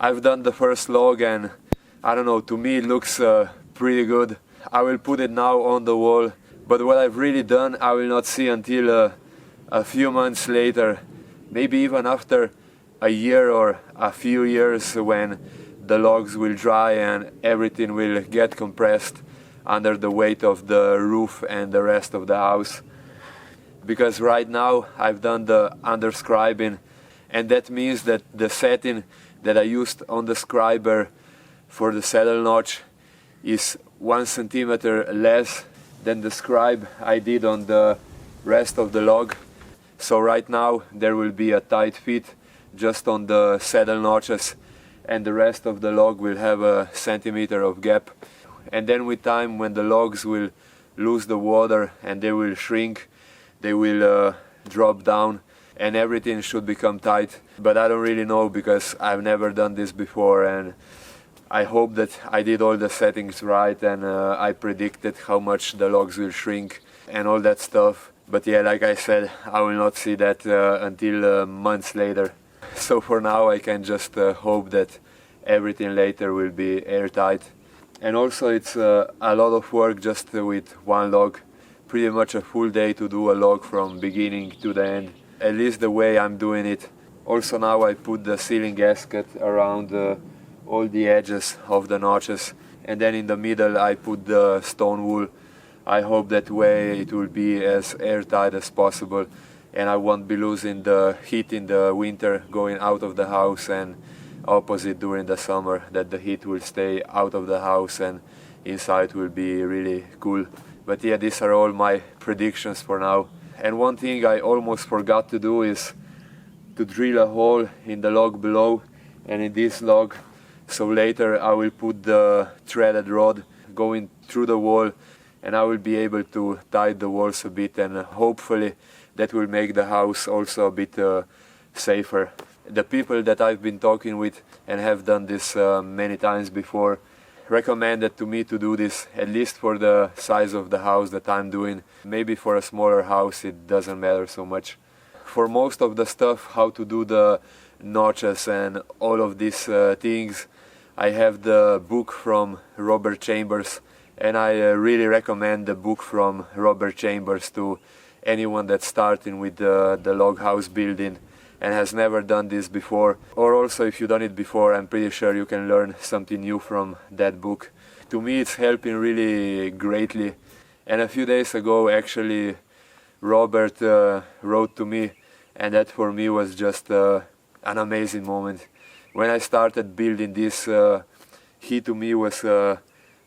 I've done the first log and I don't know, to me it looks pretty good. I will put it now on the wall, but what I've really done I will not see until a few months later, maybe even after a year or a few years, when the logs will dry and everything will get compressed under the weight of the roof and the rest of the house. Because right now I've done the underscribing, and that means that the setting that I used on the Scriber for the saddle notch is 1 centimeter less than the scribe I did on the rest of the log. So right now there will be a tight fit just on the saddle notches, and the rest of the log will have a centimeter of gap. And then with time, when the logs will lose the water and they will shrink, they will drop down and everything should become tight. But I don't really know because I've never done this before, and I hope that I did all the settings right and I predicted how much the logs will shrink and all that stuff. But yeah, like I said, I will not see that until months later. So for now I can just hope that everything later will be airtight. And also it's a lot of work just with one log. Pretty much a full day to do a log from beginning to the end. At least the way I'm doing it. Also now I put the sealing gasket around all the edges of the notches, and then in the middle I put the stone wool. I hope that way it will be as airtight as possible and I won't be losing the heat in the winter going out of the house, and opposite during the summer, that the heat will stay out of the house and inside will be really cool. But yeah, these are all my predictions for now. And one thing I almost forgot to do is to drill a hole in the log below and in this log. So later I will put the threaded rod going through the wall and I will be able to tie the walls a bit, and hopefully that will make the house also a bit safer. The people that I've been talking with and have done this many times before recommended to me to do this, at least for the size of the house that I'm doing. Maybe for a smaller house it doesn't matter so much. For most of the stuff, how to do the notches and all of these things, I have the book from Robert Chambers, and I really recommend the book from Robert Chambers to anyone that's starting with the log house building and has never done this before. Or also if you've done it before, I'm pretty sure you can learn something new from that book. To me it's helping really greatly. And a few days ago actually Robert wrote to me, and that for me was just an amazing moment. When I started building this, he to me was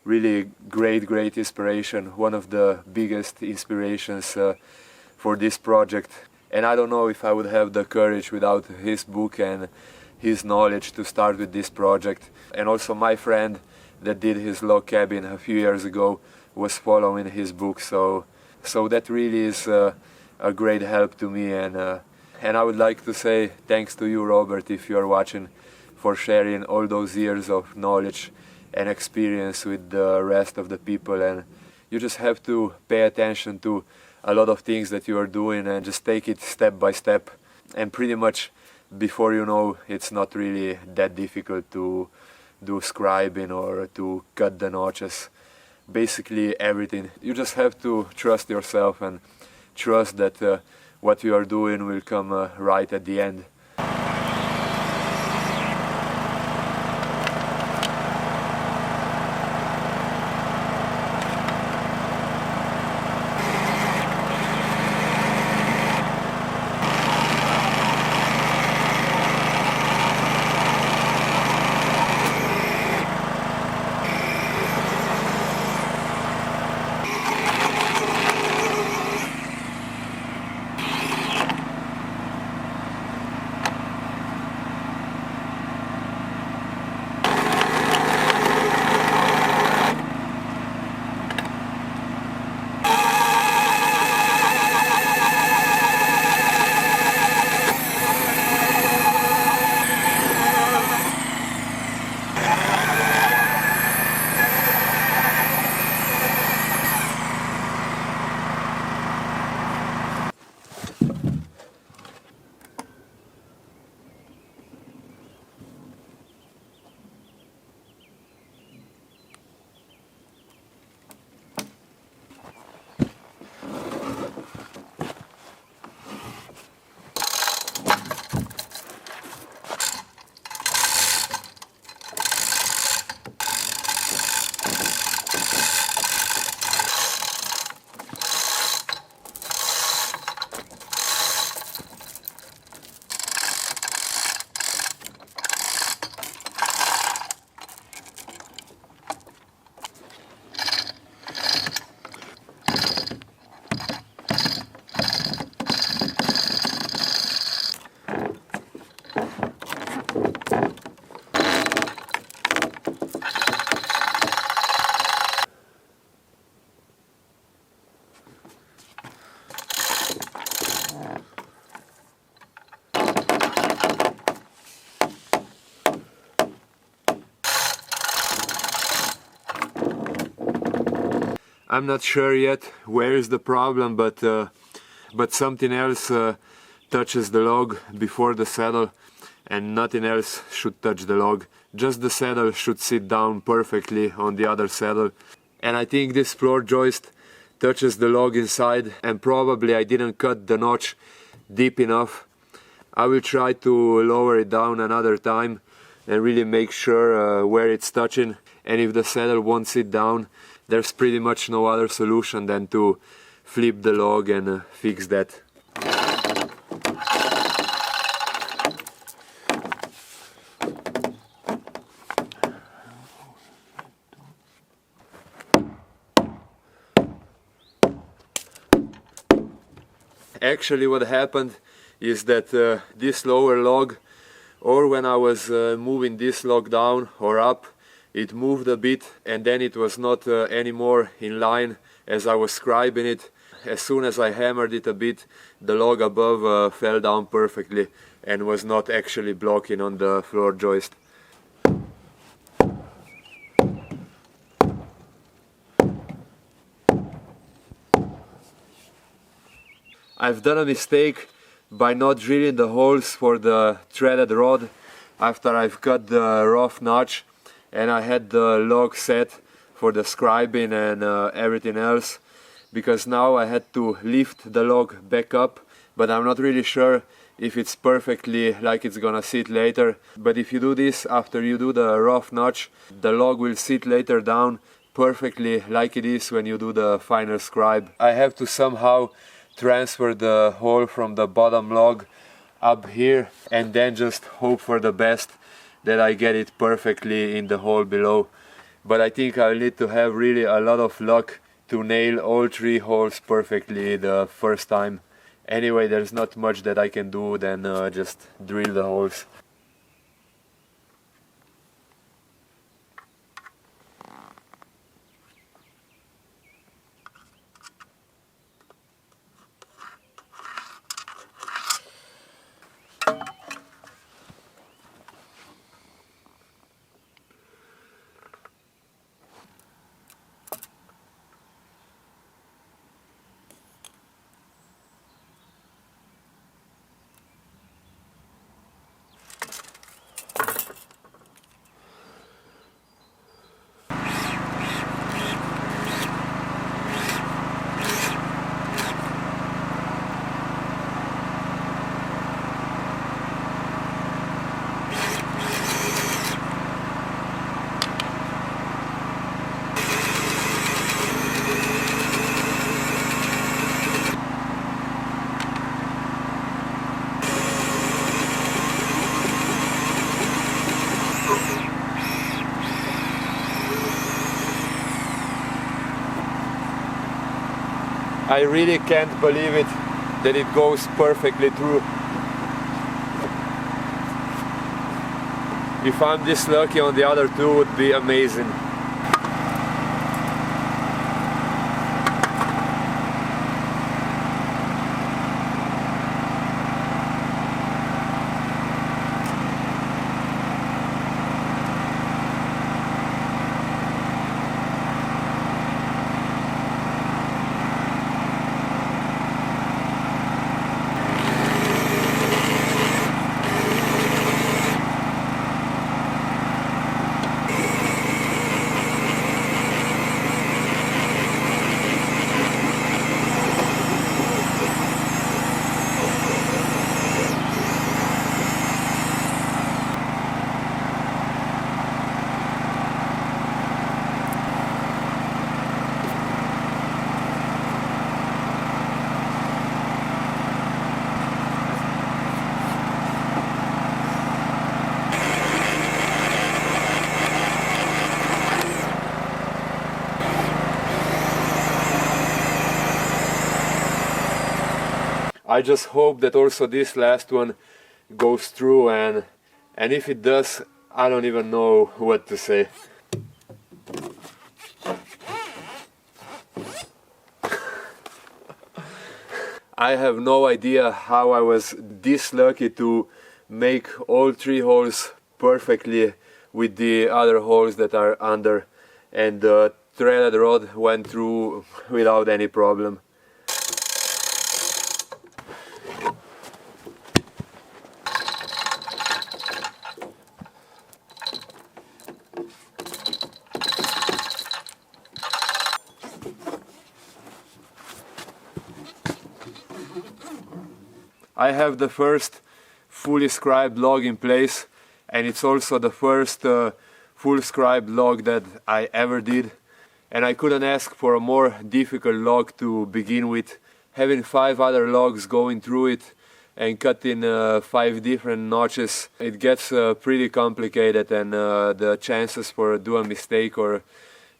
really great inspiration, one of the biggest inspirations for this project. And I don't know if I would have the courage without his book and his knowledge to start with this project. And also my friend that did his log cabin a few years ago was following his book, so that really is a great help to me. And I would like to say thanks to you, Robert, if you are watching, for sharing all those years of knowledge and experience with the rest of the people. And you just have to pay attention to a lot of things that you are doing and just take it step by step. And pretty much before you know, it's not really that difficult to do scribing or to cut the notches. Basically everything. You just have to trust yourself and trust that what you are doing will come right at the end. I'm not sure yet where is the problem, but something else touches the log before the saddle, and nothing else should touch the log. Just the saddle should sit down perfectly on the other saddle. And I think this floor joist touches the log inside, and probably I didn't cut the notch deep enough. I will try to lower it down another time and really make sure where it's touching. And if the saddle won't sit down, there's pretty much no other solution than to flip the log and fix that. Actually, what happened is that this lower log, or when I was moving this log down or up, it moved a bit, and then it was not anymore in line as I was scribing it. As soon as I hammered it a bit, the log above fell down perfectly and was not actually blocking on the floor joist. I've done a mistake by not drilling the holes for the threaded rod after I've cut the rough notch, and I had the log set for the scribing and everything else, because now I had to lift the log back up, but I'm not really sure if it's perfectly like it's gonna sit later. But if you do this after you do the rough notch, the log will sit later down perfectly like it is when you do the final scribe. I have to somehow transfer the hole from the bottom log up here and then just hope for the best that I get it perfectly in the hole below. But I think I'll need to have really a lot of luck to nail all 3 holes perfectly the first time. Anyway, there's not much that I can do than just drill the holes. I really can't believe it that it goes perfectly through. If I'm this lucky on the other 2, it would be amazing. I just hope that also this last one goes through, and if it does, I don't even know what to say. I have no idea how I was this lucky to make all 3 holes perfectly with the other holes that are under, and threaded rod went through without any problem. I have the first fully scribed log in place, and it's also the first full scribed log that I ever did, and I couldn't ask for a more difficult log to begin with. Having 5 other logs going through it and cutting 5 different notches, it gets pretty complicated, and the chances for doing a mistake or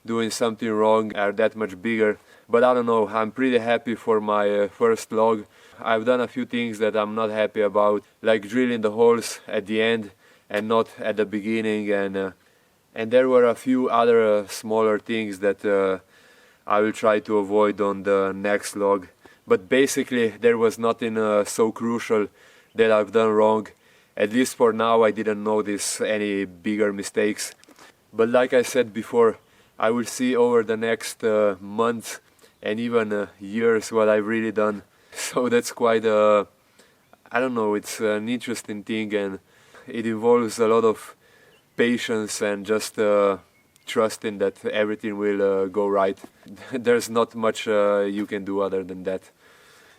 doing something wrong are that much bigger. But I don't know, I'm pretty happy for my first log. I've done a few things that I'm not happy about, like drilling the holes at the end and not at the beginning, and there were a few other smaller things that I will try to avoid on the next log. But basically there was nothing so crucial that I've done wrong. At least for now I didn't notice any bigger mistakes. But like I said before, I will see over the next months and even years what I've really done. So that's quite I don't know, it's an interesting thing, and it involves a lot of patience and just trusting that everything will go right. There's not much you can do other than that.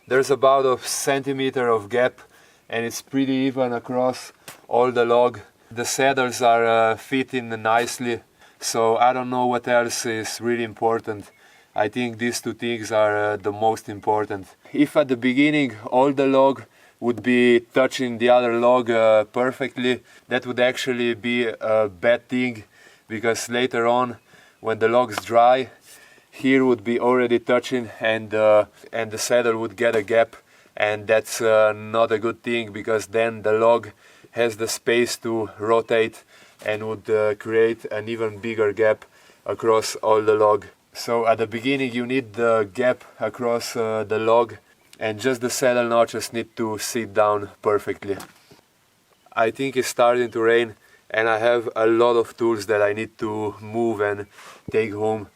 There's about a centimeter of gap, and it's pretty even across all the log. The saddles are fitting nicely, so I don't know what else is really important. I think these 2 things are the most important. If at the beginning all the log would be touching the other log perfectly, that would actually be a bad thing, because later on when the log's dry, here would be already touching, and the saddle would get a gap, and that's not a good thing, because then the log has the space to rotate and would create an even bigger gap across all the log. So at the beginning you need the gap across the log, and just the saddle notches need to sit down perfectly. I think it's starting to rain, and I have a lot of tools that I need to move and take home.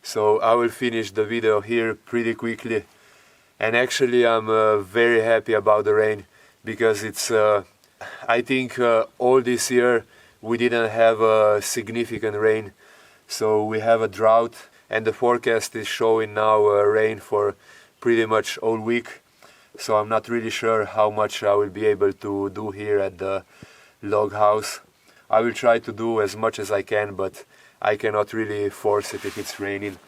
So I will finish the video here pretty quickly. And actually I'm very happy about the rain, because it's I think all this year we didn't have a significant rain. So we have a drought, and the forecast is showing now rain for pretty much all week. So I'm not really sure how much I will be able to do here at the log house. I will try to do as much as I can, but I cannot really force it if it's raining.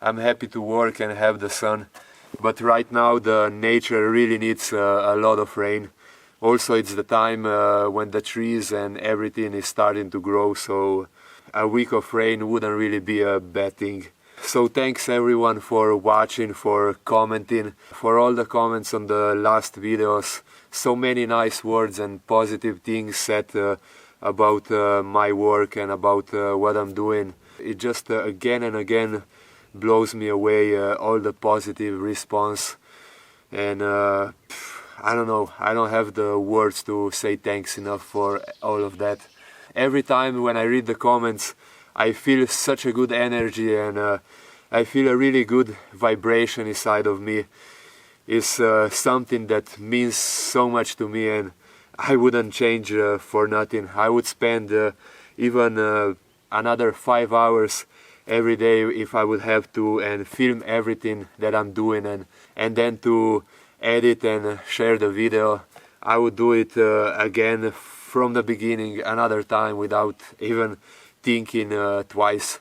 I'm happy to work and have the sun, but right now the nature really needs a lot of rain. Also it's the time when the trees and everything is starting to grow, so a week of rain wouldn't really be a bad thing. So thanks everyone for watching, for commenting, for all the comments on the last videos. So many nice words and positive things said about my work and about what I'm doing. It just again and again blows me away, all the positive response. And I don't know, I don't have the words to say thanks enough for all of that. Every time when I read the comments, I feel such a good energy, and I feel a really good vibration inside of me. It's something that means so much to me, and I wouldn't change for nothing. I would spend even another 5 hours every day if I would have to, and film everything that I'm doing, and then to edit and share the video. I would do it again from the beginning another time without even thinking twice.